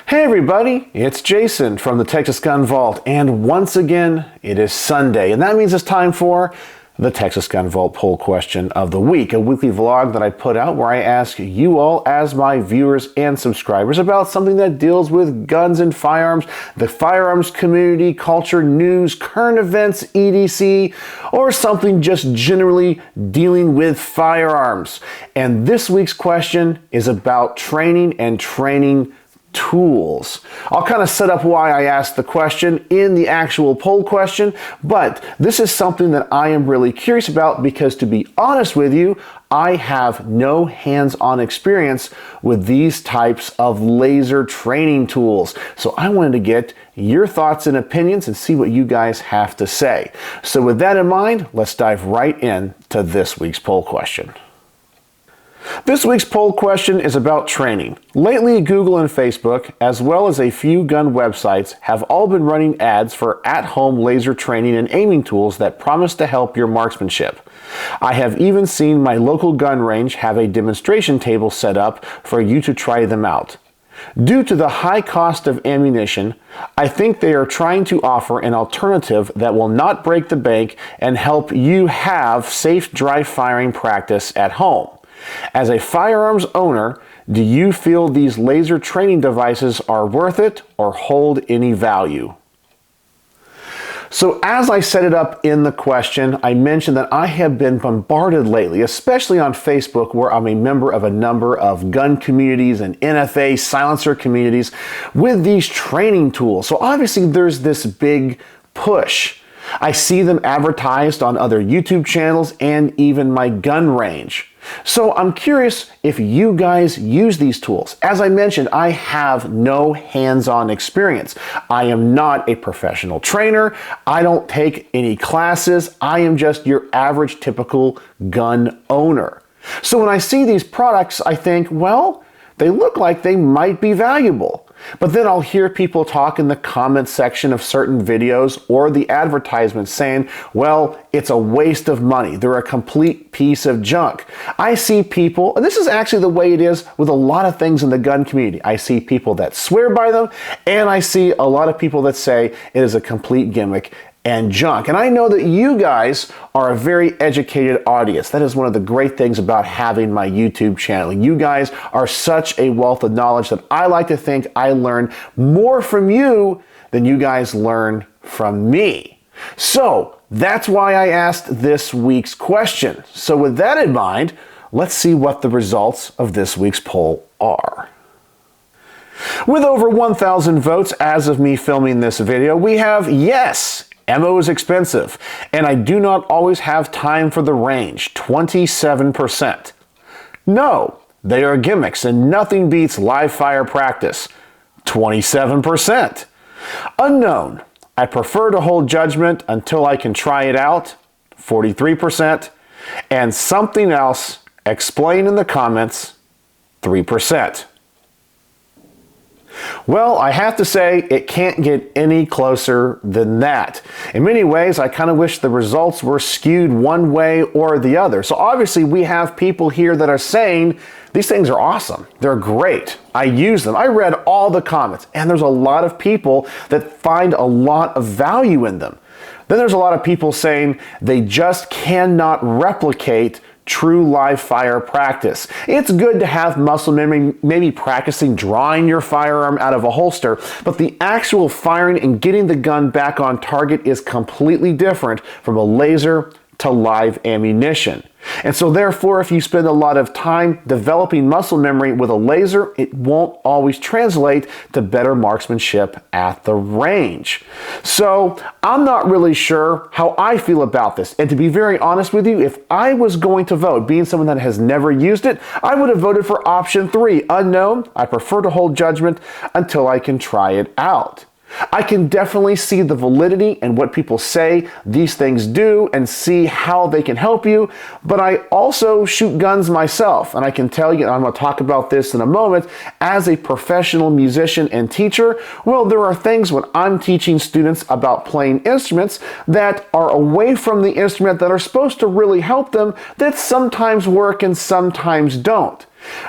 Hey everybody, it's Jason from the Texas Gun Vault, and once again, it is Sunday, and that means it's time for the Texas Gun Vault Poll Question of the Week, a weekly vlog that I put out where I ask you all, as my viewers and subscribers, about something that deals with guns and firearms, the firearms community, culture, news, current events, etc., or something just generally dealing with firearms. And this week's question is about training and training tools. I'll kind of set up why I asked the question in the actual poll question, but this is something that I am really curious about because, to be honest with you, I have no hands-on experience with these types of laser training tools. So I wanted to get your thoughts and opinions and see what you guys have to say. So with that in mind, let's dive right into this week's poll question. This week's poll question is about training. Lately, Google and Facebook, as well as a few gun websites, have all been running ads for at-home laser training and aiming tools that promise to help your marksmanship. I have even seen my local gun range have a demonstration table set up for you to try them out. Due to the high cost of ammunition, I think they are trying to offer an alternative that will not break the bank and help you have safe dry firing practice at home. As a firearms owner, do you feel these laser training devices are worth it or hold any value? So as I set it up in the question, I mentioned that I have been bombarded lately, especially on Facebook, where I'm a member of a number of gun communities and NFA silencer communities, with these training tools. So obviously there's this big push. I see them advertised on other YouTube channels and even my gun range. So I'm curious if you guys use these tools. As I mentioned, I have no hands-on experience. I am not a professional trainer. I don't take any classes. I am just your average typical gun owner. So when I see these products, I think, well, they look like they might be valuable. But then I'll hear people talk in the comment section of certain videos or the advertisements saying, well, it's a waste of money. They're a complete piece of junk. I see people, and this is actually the way it is with a lot of things in the gun community. I see people that swear by them, and I see a lot of people that say it is a complete gimmick and junk. And I know that you guys are a very educated audience. That is one of the great things about having my YouTube channel. You guys are such a wealth of knowledge that I like to think I learn more from you than you guys learn from me. So that's why I asked this week's question. So with that in mind, let's see what the results of this week's poll are. With over 1,000 votes as of me filming this video, we have yes, ammo is expensive, and I do not always have time for the range, 27%. No, they are gimmicks and nothing beats live fire practice, 27%. Unknown, I prefer to hold judgment until I can try it out, 43%. And something else, explain in the comments, 3%. Well, I have to say it can't get any closer than that. In many ways, I kind of wish the results were skewed one way or the other. So obviously we have people here that are saying these things are awesome. They're great. I use them. I read all the comments, and there's a lot of people that find a lot of value in them. Then there's a lot of people saying they just cannot replicate true live fire practice. It's good to have muscle memory, maybe practicing drawing your firearm out of a holster, but the actual firing and getting the gun back on target is completely different from a laser to live ammunition. And so therefore, if you spend a lot of time developing muscle memory with a laser, it won't always translate to better marksmanship at the range. So I'm not really sure how I feel about this. And to be very honest with you, if I was going to vote, being someone that has never used it, I would have voted for option 3, unknown. I prefer to hold judgment until I can try it out. I can definitely see the validity in what people say these things do and see how they can help you, but I also shoot guns myself, and I can tell you, and I'm going to talk about this in a moment, as a professional musician and teacher, well, there are things when I'm teaching students about playing instruments that are away from the instrument that are supposed to really help them that sometimes work and sometimes don't.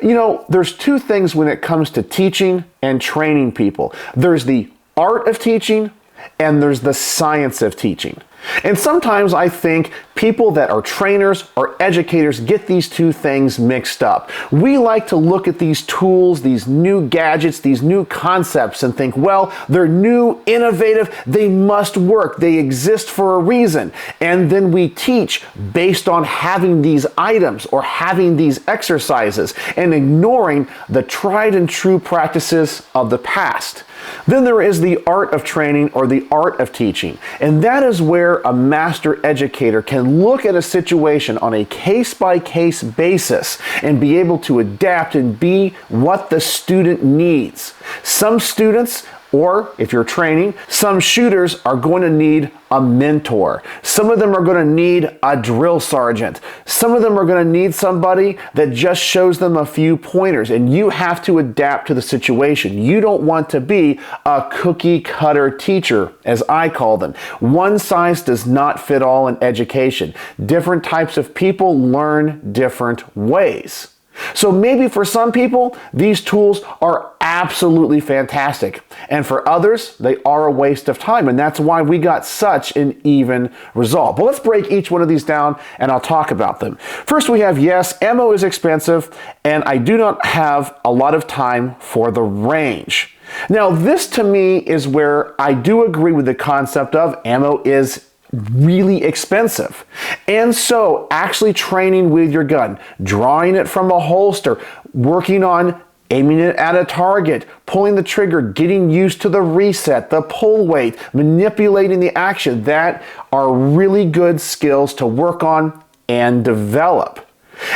You know, there's two things when it comes to teaching and training people. There's the art of teaching and there's the science of teaching. And sometimes I think people that are trainers or educators get these two things mixed up. We like to look at these tools, these new gadgets, these new concepts and think, well, they're new, innovative, they must work, they exist for a reason. And then we teach based on having these items or having these exercises and ignoring the tried and true practices of the past. Then there is the art of training or the art of teaching. And that is where a master educator can look at a situation on a case-by-case basis and be able to adapt and be what the student needs. Some students, or if you're training, some shooters are going to need a mentor. Some of them are going to need a drill sergeant. Some of them are going to need somebody that just shows them a few pointers, and you have to adapt to the situation. You don't want to be a cookie cutter teacher, as I call them. One size does not fit all in education. Different types of people learn different ways. So maybe for some people, these tools are absolutely fantastic. And for others, they are a waste of time. And that's why we got such an even result. But let's break each one of these down and I'll talk about them. First, we have, yes, ammo is expensive and I do not have a lot of time for the range. Now, this to me is where I do agree with the concept of ammo is really expensive. And so actually training with your gun, drawing it from a holster, working on aiming it at a target, pulling the trigger, getting used to the reset, the pull weight, manipulating the action, that are really good skills to work on and develop.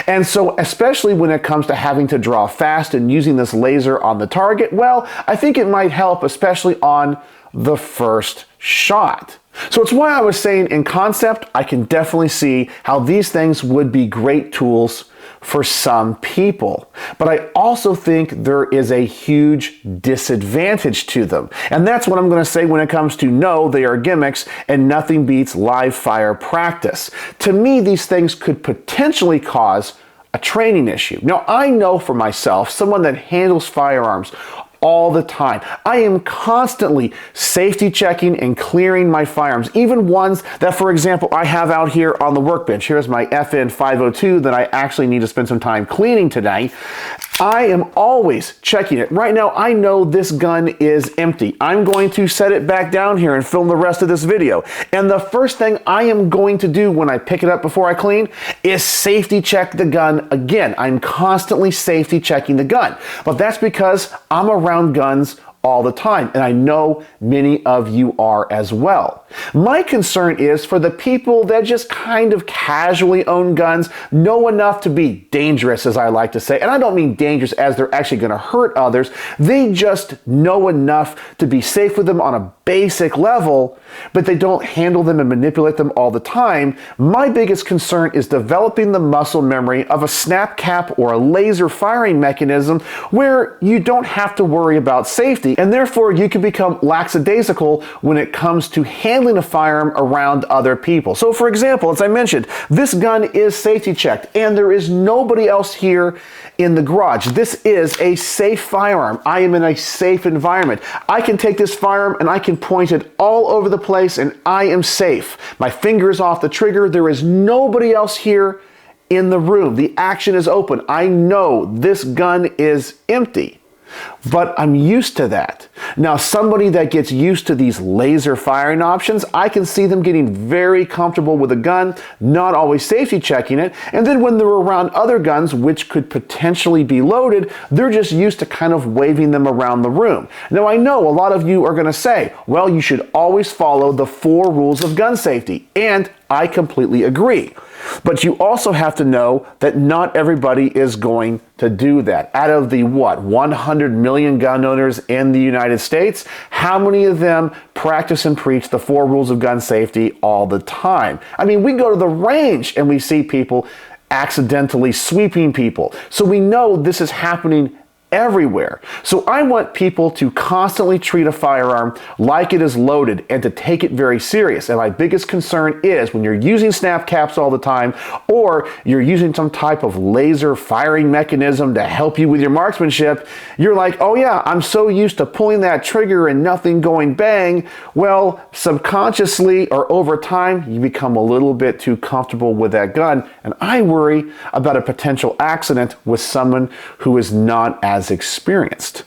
And so especially when it comes to having to draw fast and using this laser on the target, well, I think it might help, especially on the first shot. So it's why I was saying in concept, I can definitely see how these things would be great tools for some people. But I also think there is a huge disadvantage to them. And that's what I'm going to say when it comes to no, they are gimmicks and nothing beats live fire practice. To me, these things could potentially cause a training issue. Now, I know for myself, someone that handles firearms all the time. I am constantly safety checking and clearing my firearms, even ones that, for example, I have out here on the workbench. Here's my FN 502 that I actually need to spend some time cleaning today. I am always checking it. Right now, I know this gun is empty. I'm going to set it back down here and film the rest of this video. And the first thing I am going to do when I pick it up before I clean is safety check the gun again. I'm constantly safety checking the gun. But that's because I'm around guns all the time, and I know many of you are as well. My concern is for the people that just kind of casually own guns, know enough to be dangerous, as I like to say, and I don't mean dangerous as they're actually going to hurt others. They just know enough to be safe with them on a basic level, but they don't handle them and manipulate them all the time. My biggest concern is developing the muscle memory of a snap cap or a laser firing mechanism where you don't have to worry about safety, and therefore you can become lackadaisical when it comes to handling a firearm around other people. So for example, as I mentioned, this gun is safety checked and there is nobody else here in the garage. This is a safe firearm. I am in a safe environment. I can take this firearm and I can point it all over the place and I am safe. My finger is off the trigger. There is nobody else here in the room. The action is open. I know this gun is empty. But I'm used to that. Now, somebody that gets used to these laser firing options, I can see them getting very comfortable with a gun, not always safety checking it, and then when they're around other guns, which could potentially be loaded, they're just used to kind of waving them around the room. Now, I know a lot of you are going to say, well, you should always follow the 4 rules of gun safety, and I completely agree. But you also have to know that not everybody is going to do that. Out of the, 100 million gun owners in the United States, how many of them practice and preach the 4 rules of gun safety all the time? I mean, we go to the range and we see people accidentally sweeping people. So we know this is happening everywhere. So I want people to constantly treat a firearm like it is loaded and to take it very serious. And my biggest concern is when you're using snap caps all the time, or you're using some type of laser firing mechanism to help you with your marksmanship, you're like, oh yeah, I'm so used to pulling that trigger and nothing going bang. Well, subconsciously or over time, you become a little bit too comfortable with that gun. And I worry about a potential accident with someone who is not as experienced.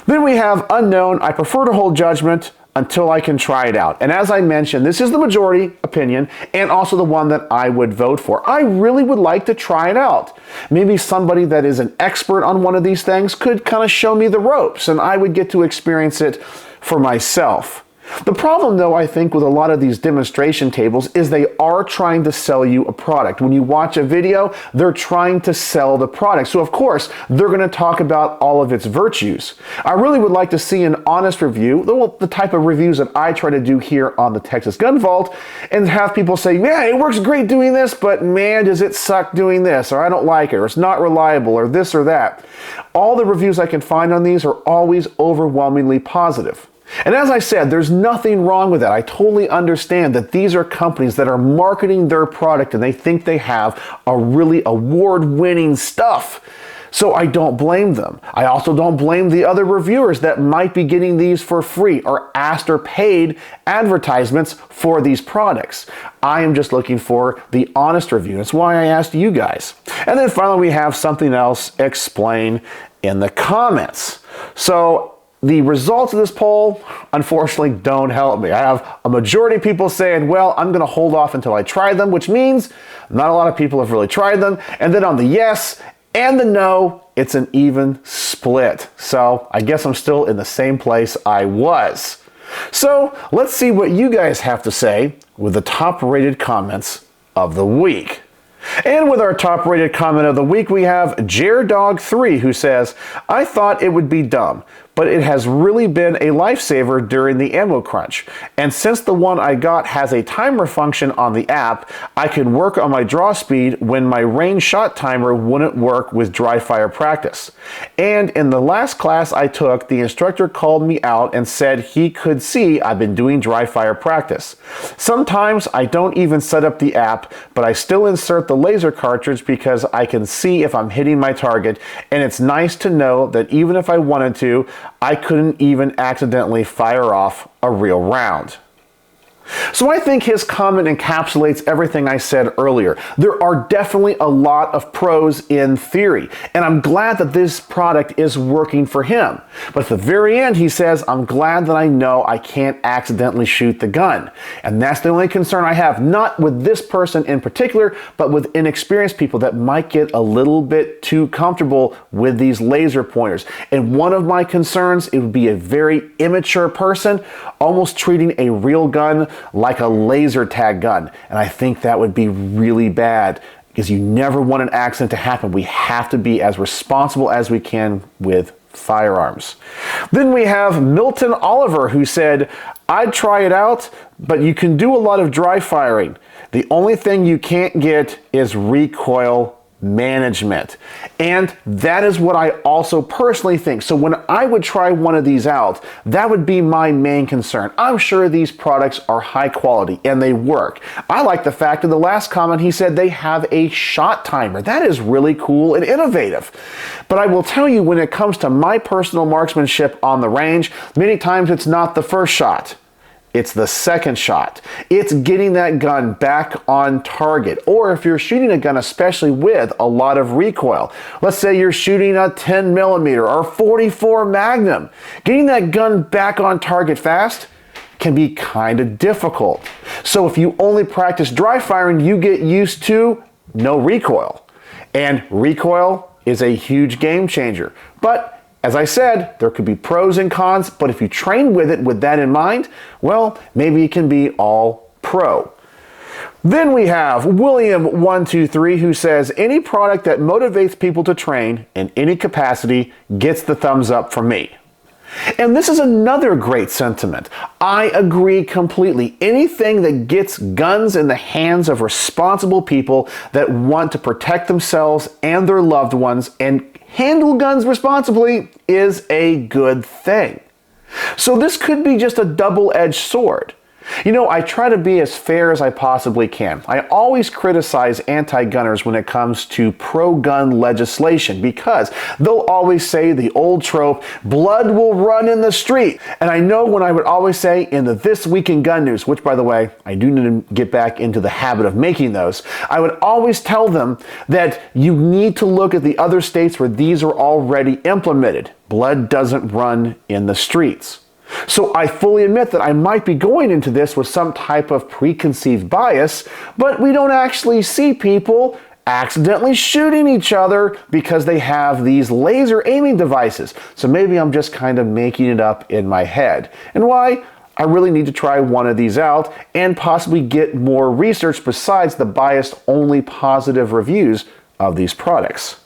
Then we have unknown. I prefer to hold judgment until I can try it out. And as I mentioned, this is the majority opinion and also the one that I would vote for. I really would like to try it out. Maybe somebody that is an expert on one of these things could kind of show me the ropes and I would get to experience it for myself. The problem, though, I think with a lot of these demonstration tables is they are trying to sell you a product. When you watch a video, they're trying to sell the product. So, of course, they're going to talk about all of its virtues. I really would like to see an honest review, the type of reviews that I try to do here on the Texas Gun Vault, and have people say, yeah, it works great doing this, but man, does it suck doing this, or I don't like it, or it's not reliable, or this or that. All the reviews I can find on these are always overwhelmingly positive. And as I said, there's nothing wrong with that. I totally understand that these are companies that are marketing their product and they think they have a really award-winning stuff. So I don't blame them. I also don't blame the other reviewers that might be getting these for free or asked or paid advertisements for these products. I am just looking for the honest review. That's why I asked you guys. And then finally, we have something else explained in the comments. So the results of this poll, unfortunately, don't help me. I have a majority of people saying, well, I'm going to hold off until I try them, which means not a lot of people have really tried them. And then on the yes and the no, it's an even split. So I guess I'm still in the same place I was. So let's see what you guys have to say with the top-rated comments of the week. And with our top-rated comment of the week, we have JareDog3, who says, I thought it would be dumb, but it has really been a lifesaver during the ammo crunch. And since the one I got has a timer function on the app, I could work on my draw speed when my range shot timer wouldn't work with dry fire practice. And in the last class I took, the instructor called me out and said he could see I've been doing dry fire practice. Sometimes I don't even set up the app, but I still insert the laser cartridge because I can see if I'm hitting my target, and it's nice to know that even if I wanted to, I couldn't even accidentally fire off a real round. So I think his comment encapsulates everything I said earlier. There are definitely a lot of pros in theory, and I'm glad that this product is working for him. But at the very end, he says, I'm glad that I know I can't accidentally shoot the gun. And that's the only concern I have, not with this person in particular, but with inexperienced people that might get a little bit too comfortable with these laser pointers. And one of my concerns, it would be a very immature person almost treating a real gun like a laser tag gun. And I think that would be really bad because you never want an accident to happen. We have to be as responsible as we can with firearms. Then we have Milton Oliver, who said, I'd try it out, but you can do a lot of dry firing. The only thing you can't get is recoil management. And that is what I also personally think. So when I would try one of these out, that would be my main concern. I'm sure these products are high quality and they work. I like the fact in the last comment he said they have a shot timer. That is really cool and innovative. But I will tell you, when it comes to my personal marksmanship on the range, many times it's not the first shot. It's the second shot. It's getting that gun back on target. Or if you're shooting a gun, especially with a lot of recoil, let's say you're shooting a 10 millimeter or 44 Magnum, getting that gun back on target fast can be kind of difficult. So if you only practice dry firing, you get used to no recoil. And recoil is a huge game changer. But as I said, there could be pros and cons, but if you train with it with that in mind, well, maybe it can be all pro. Then we have William123, who says, any product that motivates people to train in any capacity gets the thumbs up from me. And this is another great sentiment. I agree completely. Anything that gets guns in the hands of responsible people that want to protect themselves and their loved ones and handle guns responsibly is a good thing. So this could be just a double-edged sword. You know, I try to be as fair as I possibly can. I always criticize anti-gunners when it comes to pro-gun legislation because they'll always say the old trope, blood will run in the street. And I know when I would always say in the This Week in Gun News, which by the way, I do need to get back into the habit of making those, I would always tell them that you need to look at the other states where these are already implemented. Blood doesn't run in the streets. So I fully admit that I might be going into this with some type of preconceived bias, but we don't actually see people accidentally shooting each other because they have these laser aiming devices. So maybe I'm just kind of making it up in my head. And why? I really need to try one of these out and possibly get more research besides the biased only positive reviews of these products.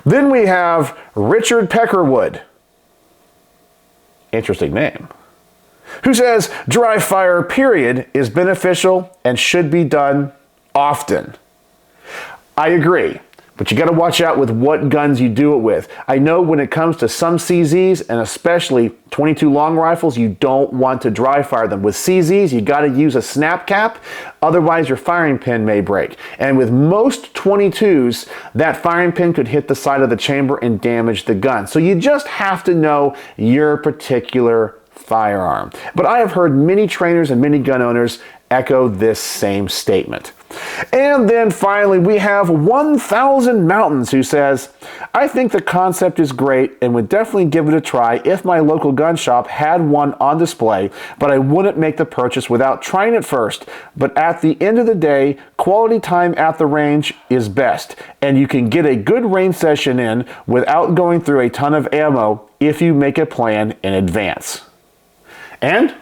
Then we have Richard Peckerwood. Interesting name. Who says dry fire period is beneficial and should be done often. I agree, but you got to watch out with what guns you do it with. I know when it comes to some CZs and especially 22 long rifles, you don't want to dry fire them. With CZs, you got to use a snap cap, otherwise your firing pin may break. And with most 22s, that firing pin could hit the side of the chamber and damage the gun. So you just have to know your particular firearm. But I have heard many trainers and many gun owners echo this same statement. And then finally, we have 1000 Mountains who says, I think the concept is great and would definitely give it a try if my local gun shop had one on display, but I wouldn't make the purchase without trying it first. But at the end of the day, quality time at the range is best, and you can get a good range session in without going through a ton of ammo if you make a plan in advance. And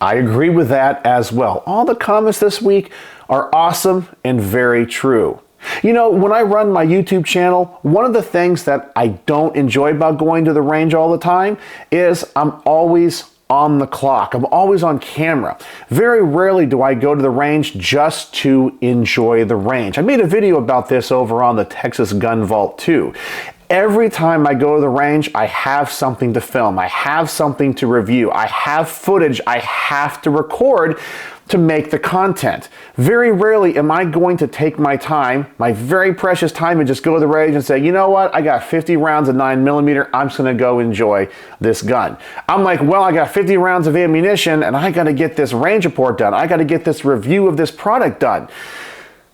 I agree with that as well. All the comments this week are awesome and very true. You know, when I run my YouTube channel, one of the things that I don't enjoy about going to the range all the time is I'm always on the clock. I'm always on camera. Very rarely do I go to the range just to enjoy the range. I made a video about this over on the Texas Gun Vault too. Every time I go to the range, I have something to film. I have something to review. I have footage I have to record to make the content. Very rarely am I going to take my time, my very precious time, and just go to the range and say, you know what, I got 50 rounds of 9mm, I'm just gonna go enjoy this gun. I'm like, well, I got 50 rounds of ammunition and I gotta get this range report done. I gotta get this review of this product done.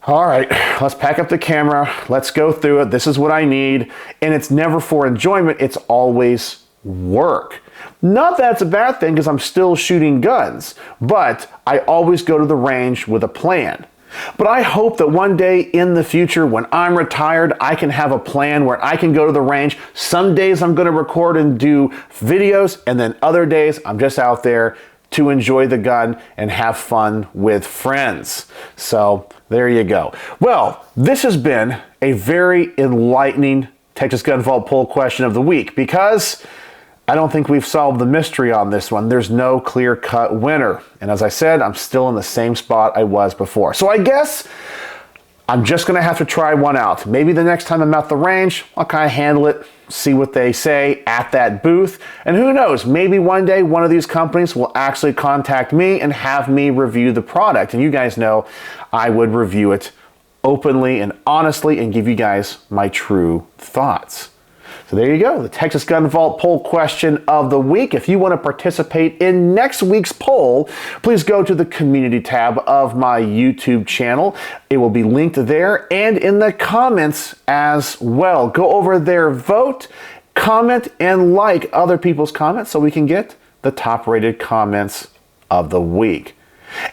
All right, let's pack up the camera. Let's go through it. This is what I need. And it's never for enjoyment. It's always work. Not that it's a bad thing because I'm still shooting guns, but I always go to the range with a plan. But I hope that one day in the future when I'm retired, I can have a plan where I can go to the range. Some days I'm going to record and do videos, and then other days I'm just out there to enjoy the gun and have fun with friends. So there you go. Well, this has been a very enlightening Texas Gun Vault poll question of the week because I don't think we've solved the mystery on this one. There's no clear-cut winner. And as I said, I'm still in the same spot I was before. So I guess I'm just gonna have to try one out. Maybe the next time I'm at the range, I'll kind of handle it, see what they say at that booth. And who knows, maybe one day one of these companies will actually contact me and have me review the product. And you guys know I would review it openly and honestly and give you guys my true thoughts. So there you go, the Texas Gun Vault poll question of the week. If you want to participate in next week's poll, please go to the community tab of my YouTube channel. It will be linked there and in the comments as well. Go over there, vote, comment, and like other people's comments so we can get the top rated comments of the week.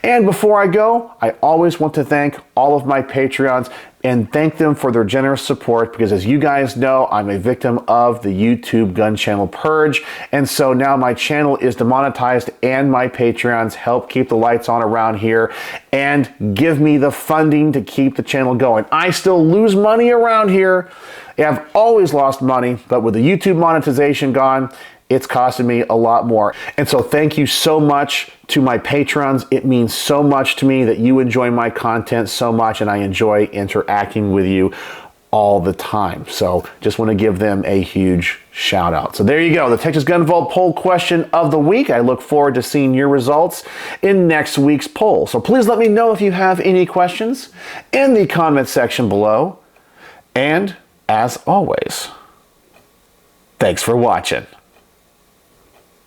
And before I go, I always want to thank all of my Patreons and thank them for their generous support because as you guys know, I'm a victim of the YouTube gun channel purge. And so now my channel is demonetized and my Patreons help keep the lights on around here and give me the funding to keep the channel going. I still lose money around here. I've always lost money, but with the YouTube monetization gone, it's costing me a lot more. And so thank you so much to my patrons. It means so much to me that you enjoy my content so much, and I enjoy interacting with you all the time. So just want to give them a huge shout out. So there you go, the Texas Gun Vault poll question of the week. I look forward to seeing your results in next week's poll. So please let me know if you have any questions in the comment section below. And as always, thanks for watching.